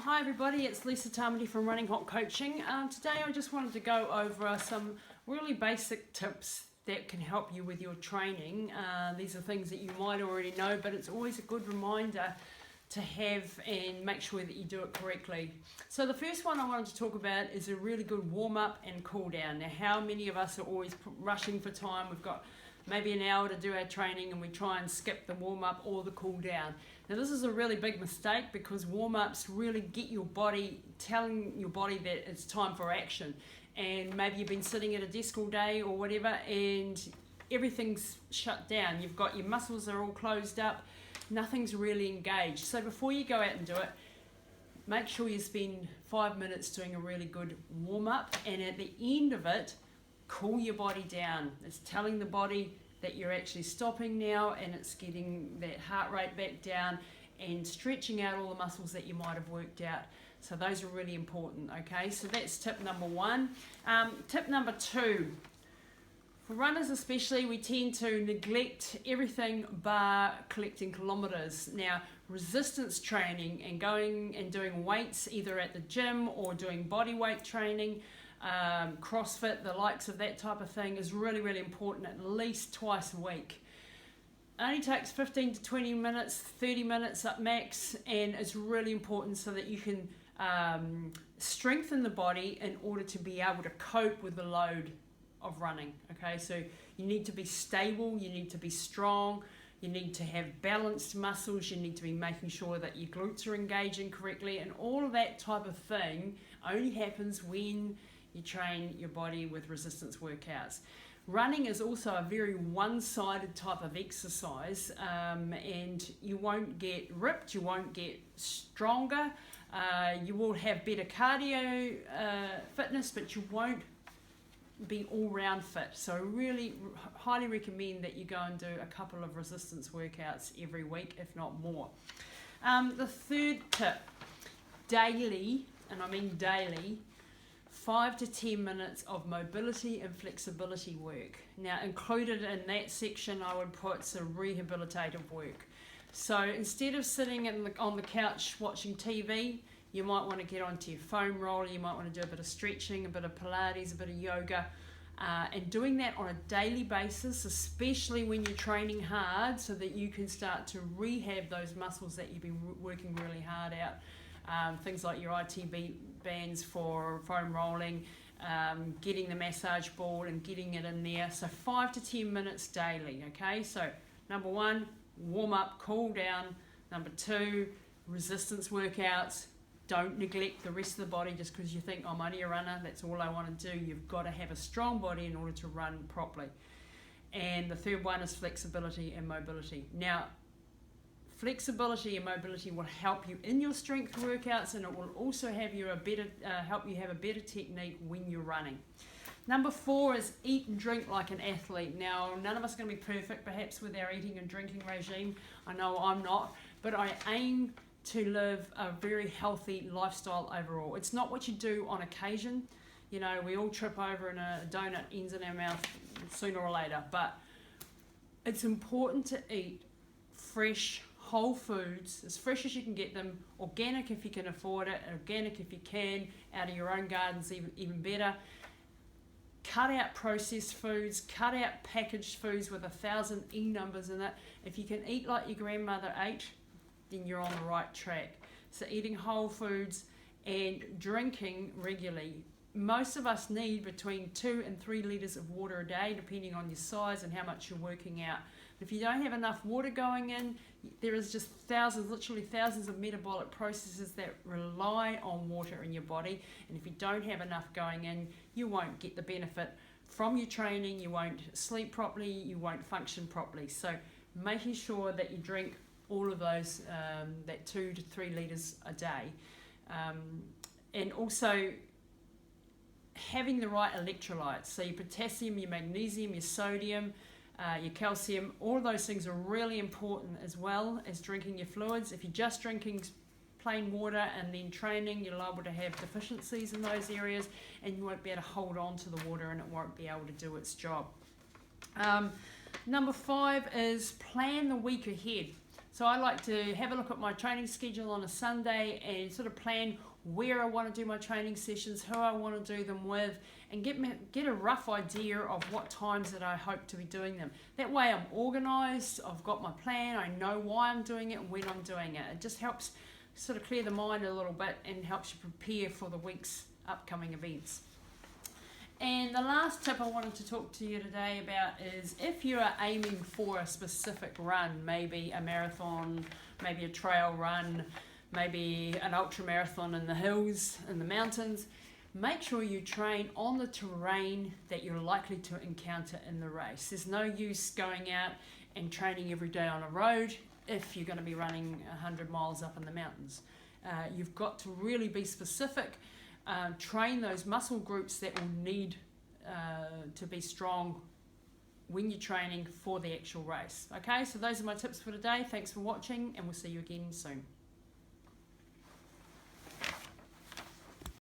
Hi everybody, it's Lisa Tamati from Running Hot Coaching. Today I just wanted to go over some really basic tips that can help you with your training. These are things that you might already know, but it's always a good reminder to have and make sure that you do it correctly. So the first one I wanted to talk about is a really good warm-up and cool-down. Now, how many of us are always rushing for time? We've got maybe an hour to do our training and we try and skip the warm-up or the cool-down. Now this is a really big mistake because warm-ups really get your body, telling your body that it's time for action. And maybe you've been sitting at a desk all day or whatever and everything's shut down. You've got your muscles are all closed up, nothing's really engaged. So before you go out and do it, make sure you spend 5 minutes doing a really good warm-up, and at the end of it, cool your body down. It's telling the body that you're actually stopping now, and it's getting that heart rate back down and stretching out all the muscles that you might have worked out. So those are really important, okay? So that's tip number one. Tip number two, for runners especially, we tend to neglect everything bar collecting kilometres. Now, resistance training and going and doing weights either at the gym or doing body weight training, CrossFit, the likes of that type of thing is really, really important at least twice a week. It only takes 15 to 20 minutes, 30 minutes at max, and it's really important so that you can strengthen the body in order to be able to cope with the load of running. Okay, so you need to be stable, you need to be strong, you need to have balanced muscles, you need to be making sure that your glutes are engaging correctly, and all of that type of thing only happens when you train your body with resistance workouts. Running is also a very one-sided type of exercise, and you won't get ripped, you won't get stronger, you will have better cardio fitness, but you won't be all-round fit. So I really highly recommend that you go and do a couple of resistance workouts every week, if not more. The third tip, daily, and I mean daily, 5 to 10 minutes of mobility and flexibility work. Now, included in that section, I would put some rehabilitative work. So instead of sitting on the couch watching TV, you might want to get onto your foam roller, you might want to do a bit of stretching, a bit of Pilates, a bit of yoga, and doing that on a daily basis, especially when you're training hard, so that you can start to rehab those muscles that you've been working really hard out. Things like your ITB bands for foam rolling, getting the massage ball and getting it in there. So 5 to 10 minutes daily, okay? So number one, warm up, cool down. Number two, resistance workouts. Don't neglect the rest of the body just because you think, I'm only a runner, that's all I want to do. You've got to have a strong body in order to run properly. And the third one is flexibility and mobility. Now, flexibility and mobility will help you in your strength workouts, and it will also have you help you have a better technique when you're running. Number four is eat and drink like an athlete. Now, none of us are going to be perfect perhaps with our eating and drinking regime. I know I'm not, but I aim to live a very healthy lifestyle overall. It's not what you do on occasion. You know, we all trip over and a donut ends in our mouth sooner or later, but it's important to eat fresh, whole foods, as fresh as you can get them, organic if you can afford it, organic if you can, out of your own gardens even better. Cut out processed foods, cut out packaged foods with 1,000 E numbers in it. If you can eat like your grandmother ate, then you're on the right track. So eating whole foods and drinking regularly. Most of us need between 2 and 3 litres of water a day, depending on your size and how much you're working out. If you don't have enough water going in, there is just literally thousands of metabolic processes that rely on water in your body. And if you don't have enough going in, you won't get the benefit from your training, you won't sleep properly, you won't function properly. So making sure that you drink all of those, that 2 to 3 litres a day. And also having the right electrolytes. So your potassium, your magnesium, your sodium, your calcium, all of those things are really important as well as drinking your fluids. If you're just drinking plain water and then training, you're liable to have deficiencies in those areas and you won't be able to hold on to the water and it won't be able to do its job. Number 5 is plan the week ahead. So I like to have a look at my training schedule on a Sunday and sort of plan where I want to do my training sessions, who I want to do them with, and get a rough idea of what times that I hope to be doing them. That way I'm organised, I've got my plan, I know why I'm doing it and when I'm doing it. It just helps sort of clear the mind a little bit and helps you prepare for the week's upcoming events. And the last tip I wanted to talk to you today about is if you are aiming for a specific run, maybe a marathon, maybe a trail run, maybe an ultra marathon in the hills, in the mountains, make sure you train on the terrain that you're likely to encounter in the race. There's no use going out and training every day on a road if you're going to be running 100 miles up in the mountains. You've got to really be specific. Train those muscle groups that will need to be strong when you're training for the actual race. Okay, so those are my tips for today. Thanks for watching, and we'll see you again soon.